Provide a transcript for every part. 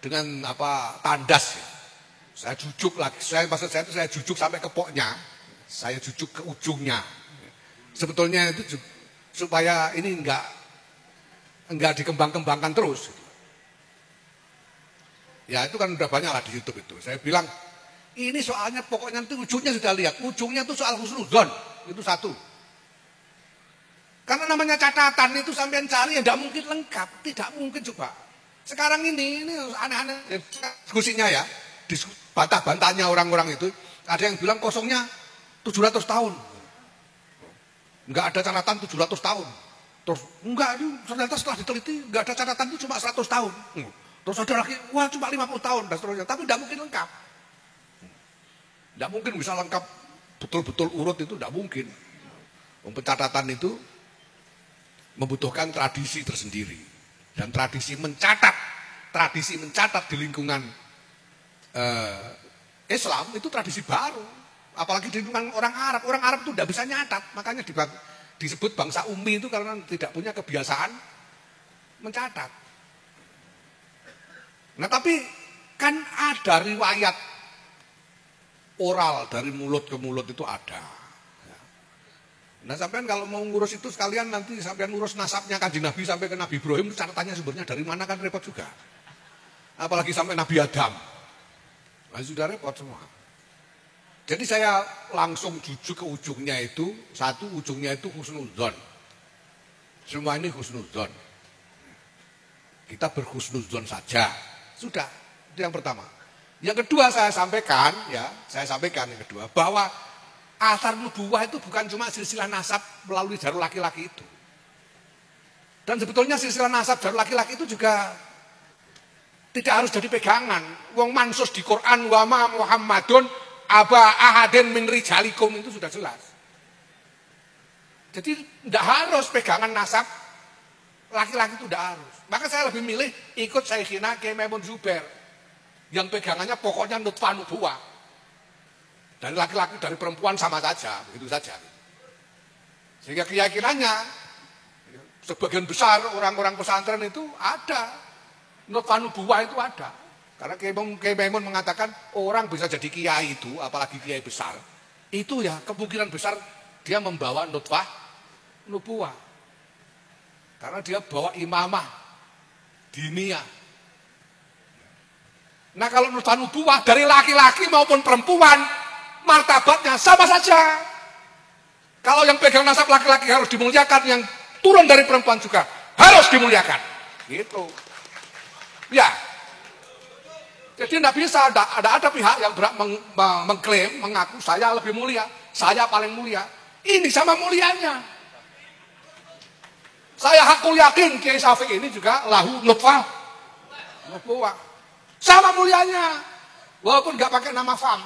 dengan apa tandas ya. Saya jujuk lagi, maksud saya itu saya jujuk sampai ke pokoknya, saya jujuk ke ujungnya. Sebetulnya itu supaya ini enggak dikembang-kembangkan terus. Ya itu kan udah banyak lah di YouTube itu. Saya bilang ini soalnya pokoknya itu ujungnya sudah lihat, ujungnya itu soal husnudzon, itu satu. Karena namanya catatan itu sampean cari ya tidak mungkin lengkap, tidak mungkin coba. Sekarang ini aneh-aneh diskusinya ya, bantah-bantahnya orang-orang itu, ada yang bilang kosongnya 700 tahun. Enggak ada catatan 700 tahun. Terus enggak, ternyata setelah diteliti enggak ada catatan itu cuma 100 tahun. Terus ada lagi, wah cuma 50 tahun dan seterusnya, tapi tidak mungkin lengkap. Tidak mungkin bisa lengkap betul-betul urut itu tidak mungkin. Pencatatan itu membutuhkan tradisi tersendiri dan tradisi mencatat di lingkungan Islam itu tradisi baru, apalagi di lingkungan orang Arab itu tidak bisa nyatat, makanya disebut bangsa ummi itu karena tidak punya kebiasaan mencatat. Nah tapi kan ada riwayat oral dari mulut ke mulut itu ada. Nah sampean kalau mau ngurus itu sekalian nanti sampean ngurus nasabnya Kanjeng Nabi sampai ke Nabi Ibrahim, catatannya sumbernya dari mana kan repot juga. Apalagi sampai Nabi Adam. Nah, sudah repot semua. Jadi saya langsung jujuk ke ujungnya itu, satu ujungnya itu husnudzon. Semua ini husnudzon. Kita berhusnudzon saja. Sudah, itu yang pertama. Yang kedua saya sampaikan yang kedua bahwa asar nubuwah itu bukan cuma silsilah nasab melalui jalur laki-laki itu. Dan sebetulnya silsilah nasab jalur laki-laki itu juga tidak harus jadi pegangan. Wong mansus di Quran wa ma Muhammadun aba ahadin min rijalikum itu sudah jelas. Jadi tidak harus pegangan nasab laki-laki itu tidak harus. Maka saya lebih milih ikut Syekhina Kiai Maimun Zubair yang pegangannya pokoknya nutfah nubuwah. Dari laki-laki dari perempuan sama saja, begitu saja. Sehingga keyakinannya sebagian besar orang-orang pesantren itu ada nutfah nubuwah itu ada. Karena Kiai Maimun mengatakan orang bisa jadi kiai itu, apalagi kiai besar, itu ya kemungkinan besar dia membawa nutfah nubuwah. Karena dia bawa imamah diniyah. Nah kalau nutfah nubuwah dari laki-laki maupun perempuan, martabatnya sama saja. Kalau yang pegang nasab laki-laki harus dimuliakan, yang turun dari perempuan juga harus dimuliakan. Gitu. Ya. Jadi tidak bisa ada pihak yang mengklaim, mengaku saya lebih mulia, saya paling mulia. Ini sama mulianya. Saya hakul yakin Kiai Syafi'i ini juga lahu nutfah nubuwah. Sama mulianya. Walaupun nggak pakai nama fam.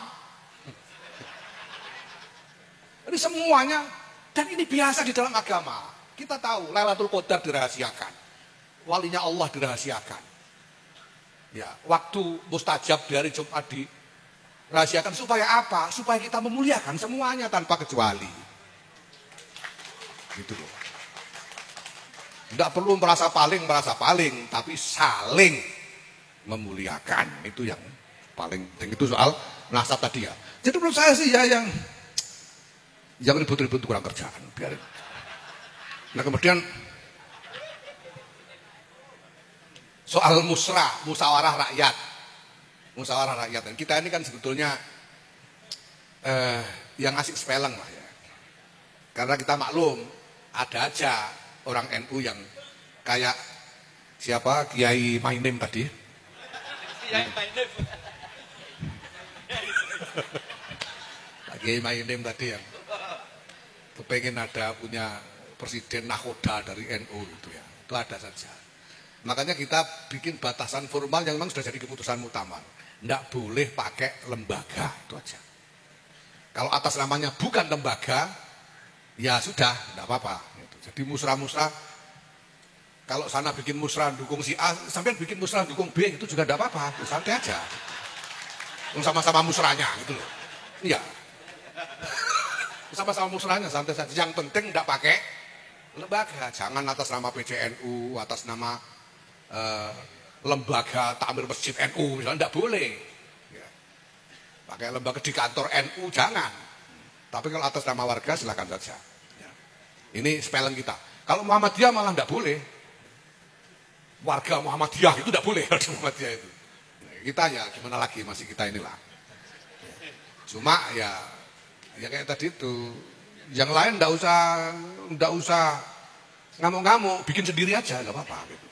Ini semuanya, dan ini biasa di dalam agama. Kita tahu Lailatul Qadar dirahasiakan, walinya Allah dirahasiakan. Ya, waktu mustajab di hari Jumat dirahasiakan supaya apa? Supaya kita memuliakan semuanya tanpa kecuali. Gitu loh. Tidak perlu merasa paling, tapi saling memuliakan. Itu yang paling penting. Itu soal nasab tadi ya. Jadi menurut saya sih ya yang ribut-ribut kurang kerjaan, biarin. Nah kemudian soal musyawarah rakyat. Dan kita ini kan sebetulnya yang asik sepeleng lah ya. Karena kita maklum ada aja orang NU yang kayak siapa Kiai Mainim tadi. Kiai Mainim tadi yang kepengen punya presiden nakoda dari NU itu ya. Itu ada saja. Makanya kita bikin batasan formal yang memang sudah jadi keputusan muktamar. Tidak boleh pakai lembaga, itu aja. Kalau atas namanya bukan lembaga, ya sudah, tidak apa-apa. Jadi musrah-musrah, kalau sana bikin musrah dukung si A, sampai bikin musrah dukung B, itu juga tidak apa-apa. Santai aja. Sama-sama musrahnya, gitu loh. Iya. Sama-sama musrahnya santai saja. Yang penting tidak pakai lembaga. Jangan atas nama PCNU, atas nama lembaga takmir masjid NU misalnya tidak boleh. Ya. Pakai lembaga di kantor NU jangan. Tapi kalau atas nama warga silakan saja. Ya. Ini spelling kita. Kalau Muhammadiyah malah tidak boleh. Warga Muhammadiyah itu tidak boleh kalau Muhammadiyah itu. Kita ya gimana lagi masih kita inilah. Cuma ya kayak tadi itu. Yang lain enggak usah ngamuk-ngamuk, bikin sendiri aja enggak apa-apa gitu.